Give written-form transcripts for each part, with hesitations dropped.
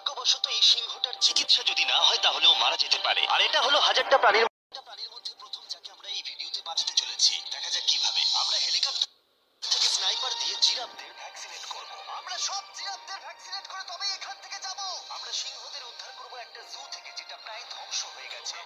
দুর্ভাগ্যবশত এই সিংহটার চিকিৎসা যদি না হয় তাহলে ও মারা যেতে পারে। আর এটা হলো হাজারটা প্রাণীর মধ্যে প্রথম যাকে আমরা এই ভিডিওতে বাঁচাতে চলেছি। দেখা যাক কিভাবে। আমরা হেলিকপ্টার থেকে স্নাইপার দিয়ে জিরাফদের ভ্যাকসিনেট করব। আমরা সব জিরাফদের ভ্যাকসিনেট করে তবেই এখান থেকে যাব। আমরা সিংহদের উদ্ধার করব একটা জু থেকে যেটা প্রায় ধ্বংস হয়ে গেছে।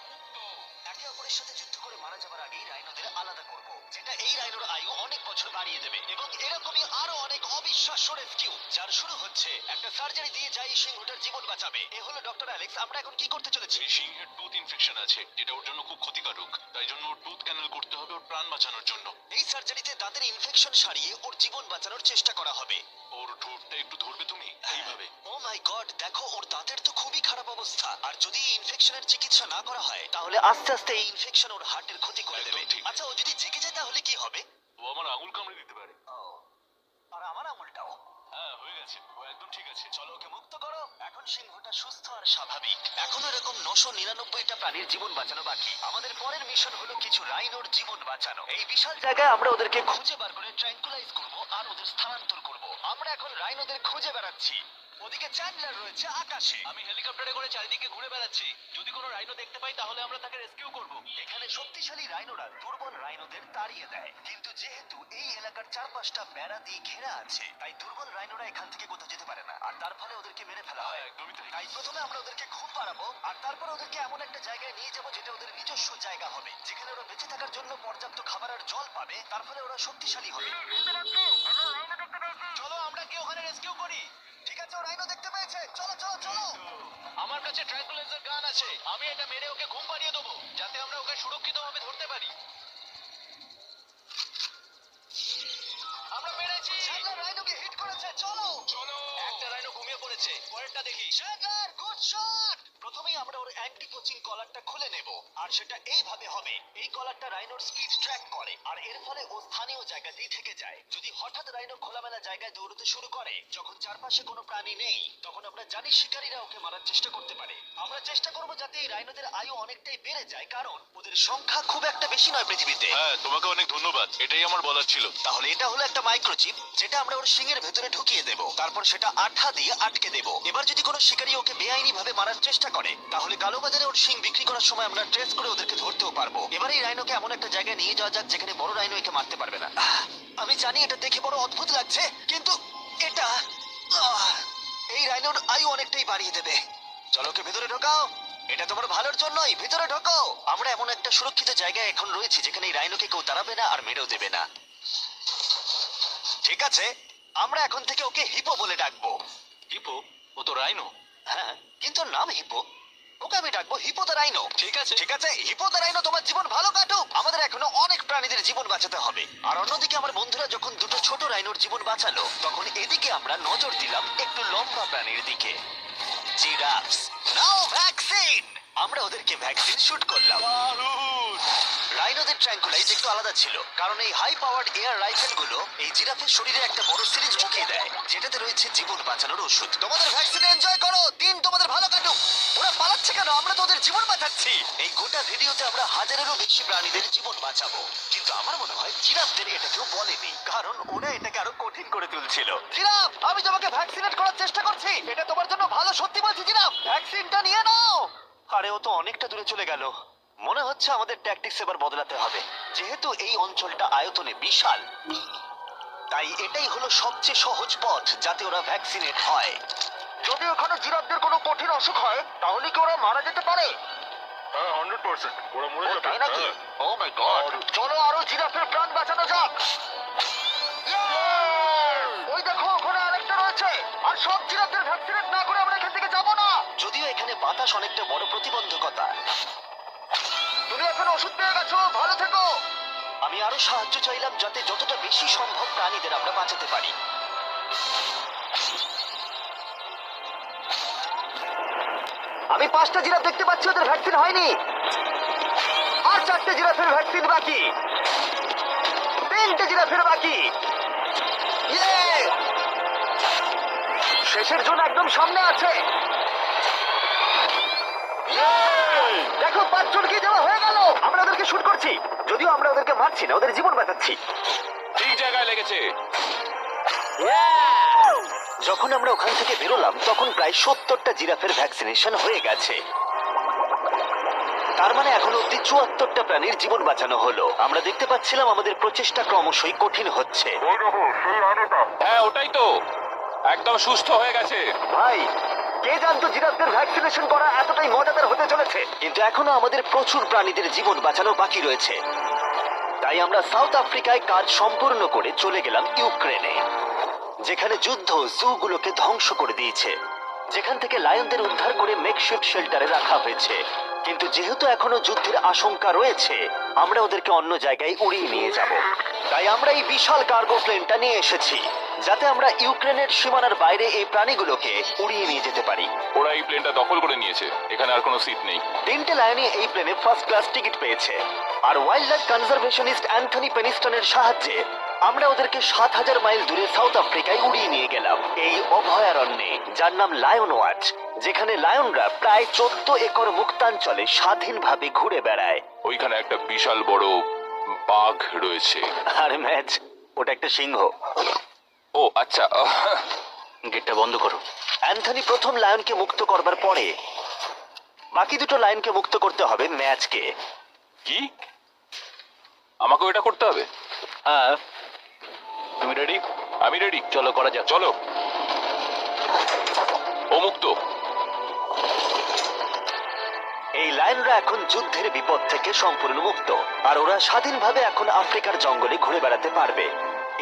একে অপরের সাথে যুদ্ধ করে মারা যাবার আগেই রাইনোদের আলাদা করব, যেটা এই রাইনোর আয়ু অনেক বছর বাড়িয়ে দেবে। এবং এরকমই আরো অনেক অবিশ্বাস্য রেস্কিউ, যার শুরু হচ্ছে একটা সার্জারি দিয়ে যাই সিংহটার জীবন বাঁচাবে। এ হলো ডক্টর অ্যালেক্স। আমরা এখন কি করতে চলেছি? এই সিংহের টুথ ইনফেকশন আছে, যেটা ওর জন্য খুব ক্ষতিকারক। তাই জন্য ওর টুথ ক্যানেল করতে হবে ওর প্রাণ বাঁচানোর জন্য। এই সার্জারিতে দাঁতের ইনফেকশন সারিয়ে ওর জীবন বাঁচানোর চেষ্টা করা হবে। ওর ঠোঁটটা একটু ধরবে তুমি, এইভাবে। ও মাই গড, দেখো ওর দাঁতের তো খুবই খারাপ অবস্থা। আর যদি এই ইনফেকশনের চিকিৎসা না করা হয় তাহলে আস্তে আস্তে এই ইনফেকশন ওর হার্টের ক্ষতি করে দেবে। একদম ঠিক। আচ্ছা, ও যদি জেগে যায় তাহলে কি হবে? ও আমার আঙুল কামড়ে দিতে পারে। আর আমার আঙুলটাও। হ্যাঁ, হয়ে গেছে, ও একদম ঠিক আছে। চলো ওকে মুক্ত করো। এখন সিংহটা সুস্থ আর স্বাভাবিক। এখন এরকম 999টা প্রাণীর জীবন বাঁচানো বাকি। আমাদের পরের মিশন হলো কিছু রাইনোর জীবন বাঁচানো। এই বিশাল জায়গায় আমরা ওদেরকে খুঁজে বার করে ট্র্যাঙ্কুলাইজ করব আর ওদের স্থানান্তর করব। আমরা এখন রাইনোদের খুঁজে বেড়াচ্ছি। ওদিকে চ্যান্ডলার রয়েছে আকাশে। আমি হেলিকপ্টারে করে চারিদিকে ঘুরে বেড়াচ্ছি। যদি কোনো রাইনো দেখতে পাই তাহলে আমরা তাকে রেস্কিউ করব। এখানে শক্তিশালী রাইনোরা দুর্বল রাইনোদের তাড়িয়ে দেয়, কিন্তু যেহেতু এই এলাকার চারপাশটা বেড়া দিয়ে ঘেরা আছে তাই দুর্বল রাইনোরা এখান থেকে কোথাও যেতে পারে না, আর তার ফলে ওদেরকে মেরে ফেলা হয়। একদমই তাই। তাই প্রথমে আমরা ওদেরকে ঘুম পাড়াবো আর তারপর ওদেরকে এমন একটা জায়গায় নিয়ে যাবো যেটা ওদের নিজস্ব জায়গা হবে, যেখানে ওরা বেঁচে থাকার জন্য পর্যাপ্ত খাবার আর জল পাবে। তার ফলে ওরা শক্তিশালী হবে। চলো আমরা কি ওখানে রেস্কিউ করি? ঠিক আছে, ও রাইনো দেখতে পেয়েছে। চলো চলো চলো। আমার কাছে ট্র্যাঙ্কুলাইজার গান আছে। আমি এটা মেরে ওকে ঘুম পাড়িয়ে দেবো, যাতে আমরা ওকে সুরক্ষিতভাবে ধরতে পারি। আমরা পেরেছি। চ্যান্ডলার রাইনোকে হিট করেছে। চলো চলো। একটা রাইনো ঘুমিয়ে পড়েছে, পরেরটা দেখি। Chandler, good shot. প্রথমেই আমরা ওর অ্যান্টি কোচিং কলারটা খুলে নেব, আর সেটা এইভাবে হবে। এই কলারটা রাইনোর স্পিড ট্র্যাক করে, আর এর ফলে ও স্থানীয় জায়গাতেই থেকে যায়। যদি হঠাৎ রাইনো খোলামেলা জায়গায় দৌড়তে শুরু করে যখন চারপাশে কোনো প্রাণী নেই, তখন আমরা জানি শিকারীরা ওকে মারার চেষ্টা করতে পারে। আমরা চেষ্টা করব যাতে এই রাইনোদের আয়ু অনেকটাই বেড়ে যায়, কারণ ওদের সংখ্যা খুব একটা বেশি নয় পৃথিবীতে। হ্যাঁ, তোমাকে অনেক ধন্যবাদ, এটাই আমার বলার ছিল। তাহলে এটা হলো একটা মাইক্রোচিপ, যেটা আমরা ওর শিংয়ের ভেতরে ঢুকিয়ে দেব। তারপর সেটা আঠা দিয়ে আটকে দেব। এবার যদি কোনো শিকারী ওকে বেআইনি ভাবে মারার চেষ্টা করে তাহলে কালোবাজারে ওর শিং বিক্রি করার সময় আমরা ট্রেস করে ওদেরকে ধরতেও পারবো। এবার এই রাইনোকে এমন একটা জায়গায় নিয়ে যাওয়া যাক যেখানে বড় রাইনো একে মারতে পারবে না। আমি জানি এটা দেখে বড় অদ্ভুত লাগছে, কিন্তু এটা এই রাইনোর আয়ু অনেকটাই বাড়িয়ে দেবে। চলো ওকে ভেতরে ঢোকাও। এটা তোমার ভালোর জন্যই। ভিতরে ঢোকো। আমরা এমন একটা সুরক্ষিত জায়গায় এখন রয়েছি যেখানে এই রাইনোকে কেউ তাড়াবে না আর মেরেও দেবে না। ঠিক আছে, আমরা এখন থেকে ওকে হিপো বলে ডাকবো। হিপো? ও তো রাইনো। হ্যাঁ, কিন্তু ওর নাম হিপো। ওকে আমি ডাকবো হিপো দ্য রাইনো। ঠিক আছে। ঠিক আছে, হিপো দ্য রাইনো, তোমার জীবন ভালো কাটুক। আমাদের এখনো অনেক প্রাণীদের জীবন বাঁচাতে হবে। আর অন্যদিকে আমার বন্ধুরা যখন দুটো ছোট রাইনোর জীবন বাঁচালো, তখন এদিকে আমরা নজর দিলাম একটু লম্বা প্রাণীর দিকে। জিরাফস। নাও ভ্যাকসিন। আমরা ওদেরকে ভ্যাকসিন শুট করলাম। দারুণ। রাইনোদের ট্র্যাঙ্কুলাইজ একটু আলাদা ছিল, কারণ এই হাই পাওয়ার্ড এয়ার রাইফেল গুলো এই জিরাফের শরীরে একটা বড় সিরিঞ্জ ঢুকিয়ে দেয়, যেটাতে রয়েছে জীবন বাঁচানোর ওষুধ। তোমাদের ভ্যাকসিন এনজয় করো, দিন তোমাদের ভালো কাটুক। ওরা পালাচ্ছে কেন? আমরা তো ওদের জীবন বাঁচাচ্ছি। এই গোটা ভিডিওতে আমরা হাজারেরও বেশি প্রাণীদের জীবন বাঁচাবো, কিন্তু আমার মনে হয় জিরাফদের এটা কেউ বলেনি, কারণ ওরা এটাকে আরো কঠিন করে তুলছিল। জিরাফ, আমি তোমাকে ভ্যাকসিনেট করার চেষ্টা করছি। এটা তোমার জন্য ভালো, সত্যি বলছি জিরাফ। ভ্যাকসিনটা নিয়ে নাও। আরে ও তো অনেকটা দূরে চলে গেল। মনে হচ্ছে আমাদের ট্যাকটিক্স এবার বদলাতে হবে। যেহেতু এই অঞ্চলটা আয়তনে বিশাল, তাই এটাই হলো সবচেয়ে সহজ পথ যাতে ওরা ভ্যাকসিনেট হয়। যদি ওখানে জিরাফদের কোনো কঠিন অসুখ হয় তাহলে কি ওরা মারা যেতে পারে? হ্যাঁ, 100%। ওরা মরে যাবে। তাই নাকি? হ্যাঁ। ও মাই গড। চলো আরো জিরাফের প্রাণ বাঁচানো যাক। ওই দেখো, ওখানে আরেকটা রয়েছে। আর সব জিরাফদের ভ্যাকসিনেট না করে আমরা এখান থেকে যাব না। যদিও এখানে বাতাস অনেকটা বড় প্রতিবন্ধকতা। তুমি এখন ওষুধ পেয়ে গেছো, ভালো থেকো। আমি আরো সাহায্য চাইলাম যাতে যতটা বেশি সম্ভব প্রাণীদের আমরা বাঁচাতে পারি। আমি 5টা জিরাফ দেখতে পাচ্ছি, ওদের ভ্যাকসিন হয়নি। আর 4টে জিরাফের ভ্যাকসিন বাকি। 3টে জিরাফের বাকি। ইয়ে! শেষের জন্য একদম সামনে আছে। দেখো, 5 জনকে দেওয়া হয়ে গেল। আমরা ওদেরকে শুট করছি, যদিও আমরা ওদেরকে মারছি না, ওদের জীবন বাঁচাচ্ছি। ঠিক জায়গায় লেগেছে। যখন আমরা ওখান থেকে বেরোলাম তখন প্রায় 70টা জিরাফের ভ্যাকসিনেশন হয়ে গেছে। তার মানে এখনো অব্দি 74টা প্রাণীর জীবন বাঁচানো হলো। আমরা দেখতে পাচ্ছিলাম আমাদের প্রচেষ্টা ক্রমশই কঠিন হচ্ছে। হ্যাঁ ওটাই তো, একদম সুস্থ হয়ে গেছে। ভাই, কে জানতো জিরাফদের ভ্যাকসিনেশন করা এতটাই মজাদার হতে চলেছে। কিন্তু এখনো আমাদের প্রচুর প্রাণীদের জীবন বাঁচানো বাকি রয়েছে। তাই আমরা সাউথ আফ্রিকায় কাজ সম্পূর্ণ করে চলে গেলাম ইউক্রেনে, যেখানে যুদ্ধ জুগুলোকে ধ্বংস করে দিয়েছে, যেখান থেকে লায়নদের উদ্ধার করে মেকশিফট শেল্টারে রাখা হয়েছে। কিন্তু যেহেতু এখনো যুদ্ধের আশঙ্কা রয়েছে, আমরা ওদেরকে অন্য জায়গায় উড়িয়ে নিয়ে যাব। তাই আমরা এই বিশাল কার্গো প্লেনটা নিয়ে এসেছি, যাতে আমরা ইউক্রেনের সীমানার বাইরে এই প্রাণীগুলোকে উড়িয়ে নিয়ে যেতে পারি। ওরা এই প্লেনটা দখল করে নিয়েছে, এখানে আর কোনো সিট নেই। 3টে লায়নই এই প্লেনে ফার্স্ট ক্লাস টিকিট পেয়েছে। আর ওয়াইল্ড লাইফ কনজারভেশনিস্ট অ্যান্থনি পেনিস্টনের সাহায্যে আমরা ওদেরকে 7000 মাইল দূরে সাউথ আফ্রিকায় উড়িয়ে নিয়ে গেলাম, এই অভয়ারণ্যে যার নাম লায়ন ওয়াচ, যেখানে লায়নরা প্রায় 14 একর মুক্তাঞ্চলে স্বাধীনভাবে ঘুরে বেড়ায়। ওইখানে একটা বিশাল বড় বাঘ রয়েছে। আর ম্যাচ, ওটা একটা সিংহ। ও আচ্ছা, গেটটা বন্ধ করো। অ্যান্থনি প্রথম লায়নকে মুক্ত করবার পরে বাকি দুটো লায়নকে মুক্ত করতে হবে ম্যাচকে। কি আমাকেও এটা করতে হবে? হ্যাঁ, তুমি রেডি? আমি রেডি, চলো করা যাক। চলো। ও মুক্ত। এই লায়নরা এখন যুদ্ধের বিপদ থেকে সম্পূর্ণ মুক্ত, আর ওরা স্বাধীনভাবে এখন আফ্রিকার জঙ্গলে ঘুরে বেড়াতে পারবে।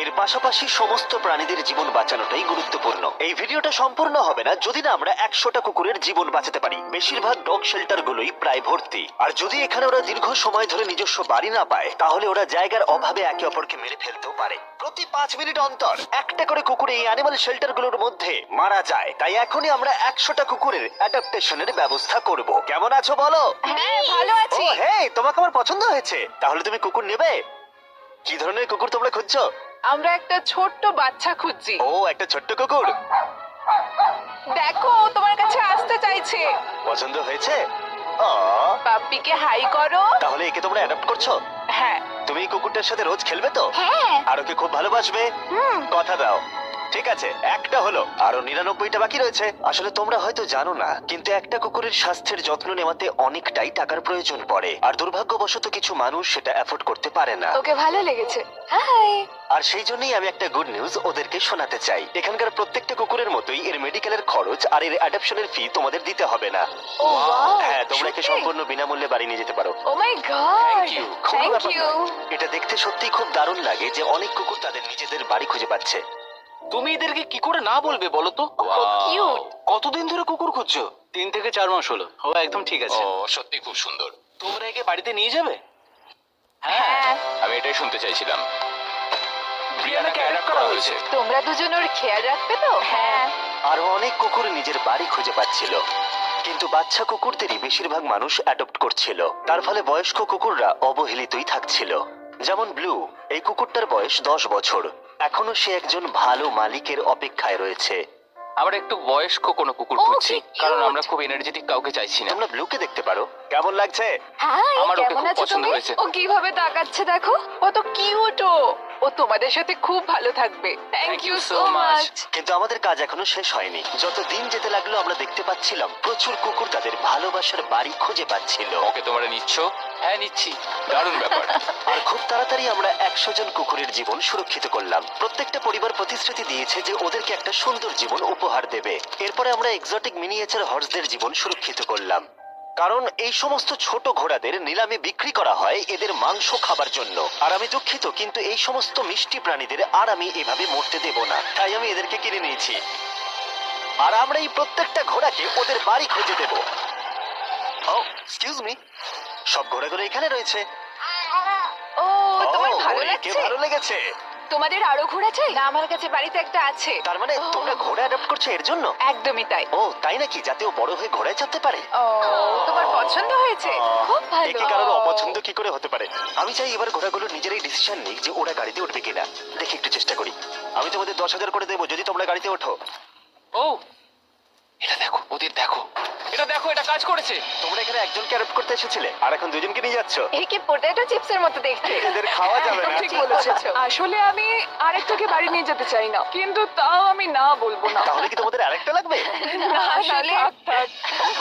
এর পাশাপাশি সমস্ত প্রাণীদের জীবন বাঁচানোটাই গুরুত্বপূর্ণ। এই ভিডিওটা সম্পূর্ণ হবে না যদি না আমরা 100টা কুকুরের জীবন বাঁচাতে পারি। বেশিরভাগ ডগ শেল্টার গুলোই প্রায় ভর্তি, আর যদি এখানে ওরা দীর্ঘ সময় ধরে নিজস্ব বাড়ি না পায়, তাহলে ওরা জায়গার অভাবে একে অপরকে মেরে ফেলতেও পারে। প্রতি 5 মিনিট অন্তর একটা করে কুকুর এই অ্যানিমাল শেল্টার গুলোর মধ্যে মারা যায়। তাই এখনই আমরা 100টা কুকুরের অ্যাডাপ্টেশনের ব্যবস্থা করব। কেমন আছো বলো? হ্যাঁ, ভালো ও আছি। হে, তোমাকে আমার পছন্দ হয়েছে। তাহলে তুমি কুকুর নেবে? কি ধরনের কুকুর তোমরা খুঁজছো? আমরা একটা ছোট্ট বাচ্চা খুঁজছি। ও, একটা ছোট্ট কুকুর। দেখো, ও তোমার কাছে আসতে চাইছে। পছন্দ হয়েছে? আ, পাপ্পিকে হাই করো। তাহলে একে তোমরা অ্যাডাপ্ট করছো? হ্যাঁ। তুমি এই কুকুরটার সাথে রোজ খেলবে তো? হ্যাঁ। আর ওকে খুব ভালোবাসবে? কথা দাও। ঠিক আছে, একটা হলো, আরো 99টা বাকি রয়েছে। আসলে তোমরা হয়তো জানো না, কিন্তু একটা কুকুরের স্বাস্থ্যের যত্ন নেওয়াতে অনেকটাই টাকার প্রয়োজন পড়ে, আর দুর্ভাগ্যবশত কিছু মানুষ সেটা অ্যাফোর্ড করতে পারে না। ওকে ভালো লেগেছে। হাই। আর সেই জন্যই আমি একটা গুড নিউজ ওদেরকে শোনাতে চাই। এখানকার প্রত্যেকটা কুকুরের মতোই এর মেডিকেলের খরচ আর এর অ্যাডপশনের ফি তোমাদের দিতে হবে না। ও ওয়াও। হ্যাঁ, তোমরা একে সম্পূর্ণ বিনামূল্যে বাড়ি নিয়ে যেতে পারো। ও মাই গড। কোনো থ্যাংক ব্যাপার ইউ। নয়। এটা দেখতে সত্যিই খুব দারুণ লাগে যে অনেক কুকুর তাদের নিজেদের বাড়ি খুঁজে পাচ্ছে। তুমি এদেরকে কি করে না বলবে বলো তো? খুব কিউট। কতদিন ধরে কুকুর খুঁজছো? 3 থেকে 4 মাস হলো। ও একদম ঠিক ও আছে। সত্যি খুব সুন্দর। তোমরা একে বাড়িতে নিয়ে যাবে? হ্যাঁ। আমি এটাই শুনতে চাইছিলাম। ব্রিয়ানাকে অ্যাডাপ্ট করা হয়েছে। তোমরা দুজন ওর খেয়াল রাখবে তো? হ্যাঁ। আরো অনেক কুকুর নিজের বাড়ি খুঁজে পাচ্ছিল, কিন্তু বাচ্চা কুকুরদেরই বেশিরভাগ মানুষ অ্যাডপ্ট করছিল। তার ফলে বয়স্ক কুকুররা অবহেলিতই থাকছিল। যেমন ব্লু, এই কুকুরটার বয়স 10 বছর। এখনো সে একজন ভালো মালিকের অপেক্ষায় রয়েছে। আমরা একটু বয়স্ক কোনো কুকুর ও, খুঁজছি, কি cute! কারণ আমরা খুব এনার্জেটিক কাউকে চাইছি না। তোমরা ব্লুকে দেখতে পারো। কেমন লাগছে? হাই, আমার ওকে কেমন খুব আছো পছন্দ তুমি? হয়েছে। ও কিভাবে তাকাচ্ছে দেখো। কত কিউট ও। ও তোমাদের সাথে খুব ভালো থাকবে। Thank you so much. কিন্তু আমাদের কাজ এখনো শেষ হয়নি। যত দিন যেতে লাগলো আমরা দেখতে পাচ্ছিলাম প্রচুর কুকুর তাদের ভালোবাসার বাড়ি খুঁজে পাচ্ছিল। ওকে তোমরা নিচ্ছ? হ্যাঁ, নিচ্ছি। দারুণ ব্যাপার। আর খুব তাড়াতাড়ি আমরা 100 জন কুকুরের জীবন সুরক্ষিত করলাম। প্রত্যেকটা পরিবার প্রতিশ্রুতি দিয়েছে যে ওদেরকে একটা সুন্দর জীবন উপহার দেবে। এরপরে আমরা এক্সোটিক মিনিয়েচার হর্সদের জীবন সুরক্ষিত করলাম, কারণ এই সমস্ত ছোট ঘোড়াদের নিলামে বিক্রি করা হয় এদের মাংস খাবার জন্য। আর আমি দুঃখিত, কিন্তু এই সমস্ত মিষ্টি প্রাণীদের আর আমি এভাবে মরতে দেব না, তাই আমি এদেরকে কিনে নিয়েছি। আর আমরা এই প্রত্যেকটা ঘোড়াকে ওদের বাড়ি খুঁজে দেব। ও এক্সকিউজ মি, সব ঘোড়াগুলো এখানে রয়েছে। ও, তোমার ও, ভালো একে লাগছে? ভালো লেগেছে। তোমাদের আরো ঘোড়া চাই? না, আমার কাছে বাড়িতে একটা আছে। তার মানে ও, তোমরা ঘোড়া অ্যাডাপ্ট করছো এর জন্য? একদমই তাই। ও তাই নাকি? যাতে ও বড় হয়ে ঘোড়ায় চাপতে পারে। ও, তোমার পছন্দ হয়েছে? খুব ভালো। একে কারোর অপছন্দ কি করে হতে পারে? আমি চাই এবার ঘোড়াগুলো নিজেরাই ডিসিশন নিক যে ওরা গাড়িতে উঠবে কিনা। দেখি, একটু চেষ্টা করি। আমি তোমাদের 10,000 করে দেবো যদি তোমরা গাড়িতে ওঠো। ও, এটা দেখো, ওদের দেখো। এটা দেখো, এটা কাজ করেছে। তোমরা এখানে একজনকে অ্যাডপ্ট করতে এসেছিলে আর এখন দুজনকে নিয়ে যাচ্ছ। একে পটেটো চিপসের মতো দেখতে। এদের খাওয়া যাবে না। ঠিক বলেছো। আসলে আমি আরেকটাকে বাড়ি নিয়ে যেতে চাই না, কিন্তু তাও আমি না বলবো না। তাহলে কি তোমাদের আরেকটা লাগবে? আসলে থাক।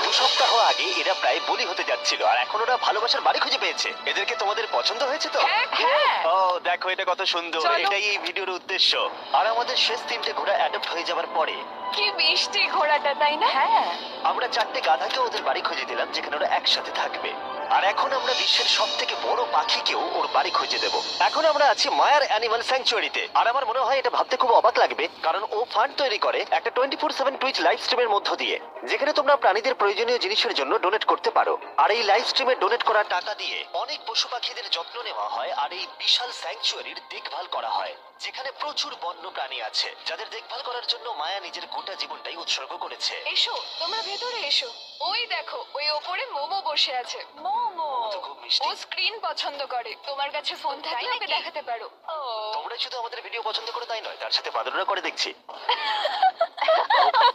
2 সপ্তাহ আগে এরা প্রায় বলি হতে যাচ্ছিল আর এখন ওরা ভালোবাসার বাড়ি খুঁজে পেয়েছে। এদেরকে তোমাদের পছন্দ হয়েছে তো? হ্যাঁ। ও দেখো, এটা কত সুন্দর। চলো। এটাই এই ভিডিওর উদ্দেশ্য। আর আমাদের শেষ 3টে ঘোড়া অ্যাডপ্ট হয়ে যাওয়ার পরে কি মিষ্টি ঘোড়াটা, তাই না? হ্যাঁ। আমরা 4টে গাধাকে ওদের বাড়ি খুঁজে দিলাম যেখানে ওরা একসাথে থাকবে। আর এখন আমরা বিশ্বের সব থেকে বড় পাখিকেও ওর বাড়ি খুঁজে দেব। এখন আমরা আছি মায়ার অ্যানিমাল স্যাংচুয়ারিতে। আর আমার মনে হয় এটা ভাবতে খুব অবাক লাগবে, কারণ ও ফান্ড তৈরি করে একটা 24/7 টুইচ লাইভ স্ট্রিমের মধ্য দিয়ে, যেখানে তোমরা প্রাণীদের প্রয়োজনীয় জিনিসের জন্য ডোনেট করতে পারো। আর এই লাইভ স্ট্রিমে ডোনেট করা টাকা দিয়ে অনেক পশু পাখিদের যত্ন নেওয়া হয় আর এই বিশাল স্যাংচুয়ারির দেখভাল করা হয়, যেখানে প্রচুর বন্য প্রাণী আছে যাদের দেখভাল করার জন্য মায়া নিজের গোটা জীবনটাই উৎসর্গ করেছে। এসো, তোমরা ভেতরে এসো। ওই দেখো, ওই ওপরে মোমো বসে আছে। মোমো। তো খুব মিষ্টি। ও স্ক্রিন পছন্দ করে। তোমার কাছে ফোন থাকলে ওকে দেখাতে পারো। ও। তোমরা শুধু আমাদের ভিডিও পছন্দ করে তাই নয়, তার সাথে বাদররা করে দেখছি।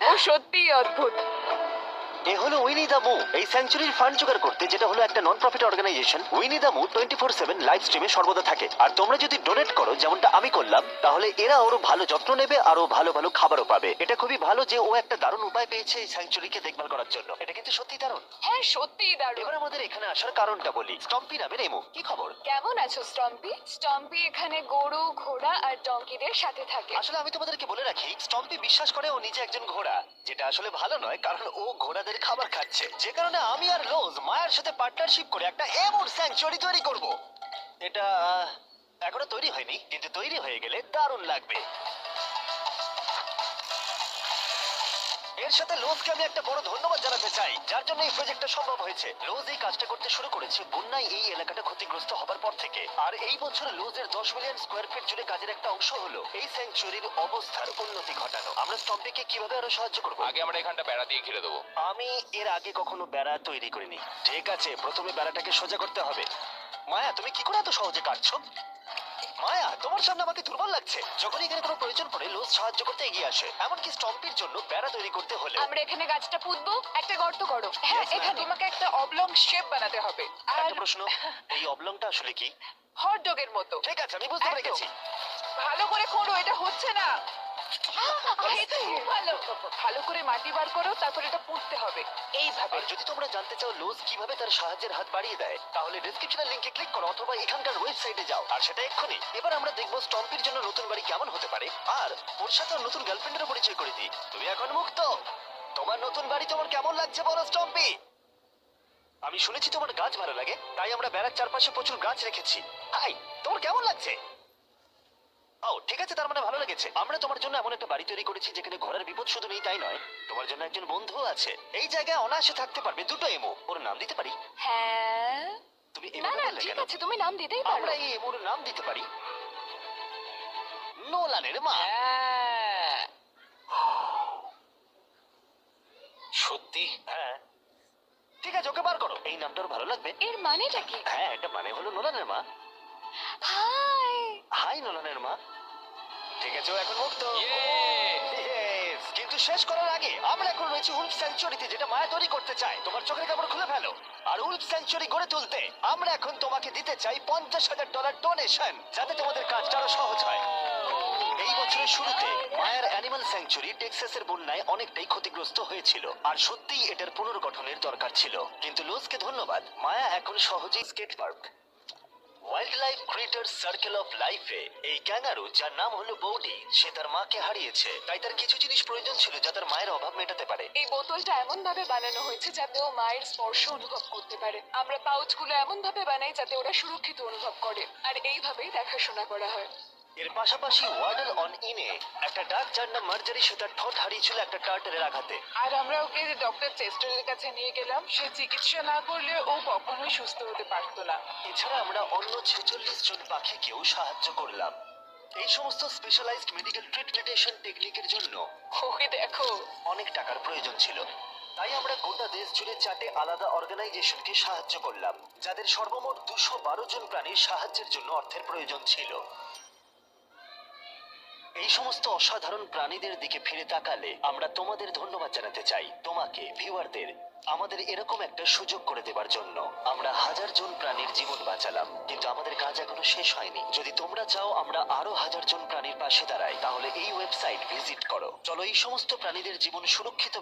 ও সত্যিই অদ্ভুত। এ হলো উইনি দা মু। এই স্যাংচুরির ফান্ড জোগাড় করতে, যেটা হলো একটা নন প্রফিট অর্গানাইজেশন, উইনি দা মু 24/7 লাইভ স্ট্রিমে সর্বদা থাকে। আর তোমরা যদি ডোনেট করো, যেমনটা আমি করলাম, তাহলে এরা ওর ভালো যত্ন নেবে আর ও ভালো ভালো খাবারও পাবে। এটা খুবই ভালো যে ও একটা দারুণ উপায় পেয়েছে এই স্যাংচুরিকে দেখভাল করার জন্য। এটা কিন্তু সত্যি দারুণ। হ্যাঁ, সত্যিই দারুণ। এবার আমাদের এখানে আসার কারণটা বলি। স্টম্পি নামের এমু, কি খবর? কেমন আছো স্টম্পি? স্টম্পি এখানে গরু, ঘোড়া আর ডঙ্কিদের সাথে থাকে। আসলে আমি তোমাদেরকে বলে রাখি, স্টম্পি বিশ্বাস করে ও নিজে একজন ঘোড়া, যেটা আসলে ভালো নয়, কারণ ও ঘোড়াদের খাবার খাচ্ছে। যে কারণে আমি আর লোজ মায়ের সাথে পার্টনারশিপ করে একটা এমন স্যাংচুয়ারি তৈরি করব। এটা এখনো তৈরি হয়নি, কিন্তু তৈরি হয়ে গেলে দারুণ লাগবে। এর সাথে লোজকে আমি একটা বড় ধন্যবাদ জানাতে চাই, যার জন্য এই প্রজেক্টটা সম্ভব হয়েছে। লোজ এই কাজটা করতে শুরু করেছে বন্যায় এই এলাকাটা ক্ষতিগ্রস্ত হবার পর থেকে। আর এই বছর লোজের 10 মিলিয়ন স্কোয়ার ফিট জুড়ে কাজের একটা অংশ হলো এই স্যাংচুয়ারির অবস্থার উন্নতি ঘটানো। আমরা স্টম্পিকে কিভাবে আরো সাহায্য করব? আগে আমরা এখানটা বেড়া দিয়ে ঘিরে দেবো। আমি এর আগে কখনো বেড়া তৈরি করিনি। ঠিক আছে, প্রথমে বেড়াটাকে সোজা করতে হবে। মায়া, তুমি কি করে এত সহজে কাটছো? মায়া, তোমার সামনে আমাকে দুর্বল লাগছে। যখন এখানে কোনো প্রয়োজন পড়ে, লোজ সাহায্য করতে এগিয়ে আসে। এমনকি স্টম্পির জন্য বেড়া তৈরি করতে হলে আমরা এখানে গাছটা পুঁতবো, একটা গর্ত করো। হ্যাঁ, Yes, ma'am. এখানে তোমাকে একটা অবলং শেপ বানাতে হবে। আর একটা প্রশ্ন, এই অবলংটা আসলে কি? হট ডগের মতো। ঠিক আছে, আমি বুঝতে পেরে একদম। গেছি। ভালো করে খোঁড়ো, এটা হচ্ছে না। এই তো খুব ভালো। ভালো করে মাটি বার করো, তারপর এটা পুঁততে হবে এইভাবে। আর যদি তোমরা জানতে চাও লোজ কিভাবে তার সাহায্যের হাত বাড়িয়ে দেয়, তাহলে ডেসক্রিপশনের লিংকে ক্লিক করো অথবা এখানকার ওয়েবসাইটে যাও, আর সেটা এক্ষুনি। এবার আমরা দেখবো স্টম্পির জন্য নতুন বাড়ি কেমন হতে পারে, আর ওর সাথে ওর নতুন গার্লফ্রেন্ডেরও পরিচয় করে দিই। তুমি এখন মুক্ত। তোমার নতুন বাড়ি তোমার কেমন লাগছে বলো স্টম্পি? আমি শুনেছি তোমার গাছ ভালো লাগে, তাই আমরা বেড়ার চারপাশে প্রচুর গাছ রেখেছি। হাই, তোমার কেমন লাগছে? ও ঠিক আছে, তার মানে ভালো লেগেছে। আমরা তোমার জন্য এমন একটা বাড়ি তৈরি করেছি যেখানে ঘোড়ার বিপদ শুধু নেই তাই নয়, তোমার জন্য একজন বন্ধু আছে। এই জায়গায় অনায়াসে থাকতে পারবে দুটো এমো। ওর নাম দিতে পারি? হ্যাঁ। তুমি না এমো না, বললে ঠিক কেন? আছে, তুমি নাম দিতেই পারো। আমরা এই এমোর নাম দিতে পারি নোলানের মা। হ্যাঁ। সত্যি? হ্যাঁ ঠিক আছে, ওকে বার করো। এই নামটা ওর ভালো লাগবে। এর মানেটা কি? হ্যাঁ, এটা মানে হলো নোলানের মা। হাই। হাই নোলানের মা। ঠিক আছে, ও এখন মুক্ত। Yay! Yes! কিন্তু শেষ করার আগে আমরা এখন রয়েছি উলফ স্যাংচুয়ারিতে, যেটা মায়া তৈরি করতে চায়। তোমার চোখের কাপড় খুলে ফেলো। আর উলফ স্যাংচুয়ারি গড়ে তুলতে আমরা এখন তোমাকে দিতে চাই $50,000 ডোনেশন, যাতে তোমাদের কাজটা আরো সহজ হয়। এই বছরের শুরুতে মায়ার অ্যানিমাল স্যাংচুরি টেক্সাসের বন্যায় অনেকটাই ক্ষতিগ্রস্ত হয়েছিল, আর সত্যিই এটার পুনর্গঠনের দরকার ছিল। কিন্তু লোজকে ধন্যবাদ, মায়া এখন সহজেই skate park wildlife creators circle of লাইফে এই ক্যাঙ্গারু, যার নাম হলো বৌডি, সে তার মাকে হারিয়েছে। তাই তার কিছু জিনিস প্রয়োজন ছিল যা তার মায়ের অভাব মেটাতে পারে। এই বোতলটা এমন ভাবে বানানো হয়েছে যাতে ও মায়ের স্পর্শ অনুভব করতে পারে। আমরা পাউচগুলো এমন ভাবে বানাই যাতে ওরা সুরক্ষিত অনুভব করে, আর এইভাবেই দেখাশোনা করা হয়। এর পাশাপাশি ওয়ার্ডল অন ইনে একটা ডাক, যার নাম মার্জারি, সে তার ঠোঁট হারিয়েছিল একটা টার্টেলের আঘাতে। আর আমরা ওকে ডক্টর চেস্টারের কাছে নিয়ে গেলাম। সে চিকিৎসা না করলে ও কখনোই সুস্থ হতে পারতো না। এছাড়া আমরা অন্য 46 জন পাখিকেও সাহায্য করলাম। এই সমস্ত স্পেশালাইজড মেডিকেল ট্রিটমেন্টেশন টেকনিকের জন্য ওকে দেখো। অনেক টাকার প্রয়োজন ছিল। তাই আমরা গোটা দেশ জুড়ে 4টে আলাদা অর্গানাইজেশনকে সাহায্য করলাম, যাদের সর্বমোট 212 জন প্রাণীর সাহায্যের জন্য অর্থের প্রয়োজন ছিল। এই সমস্ত অসাধারণ প্রাণীদের দিকে ফিরে তাকালে আমরা তোমাদের ধন্যবাদ জানাতে চাই, তোমাকে ভিউয়ারদের, আমাদের এরকম একটা সুযোগ করে দেবার জন্য। আমরা 1000 জন প্রাণীর জীবন বাঁচালাম, কিন্তু আমাদের কাজ এখনো শেষ হয়নি। যদি তোমরা চাও আমরা আরো 1000 জন প্রাণীর পাশে দাঁড়াই, তাহলে এই ওয়েবসাইট ভিজিট করো। চলো এই সমস্ত প্রাণীদের জীবন সুরক্ষিত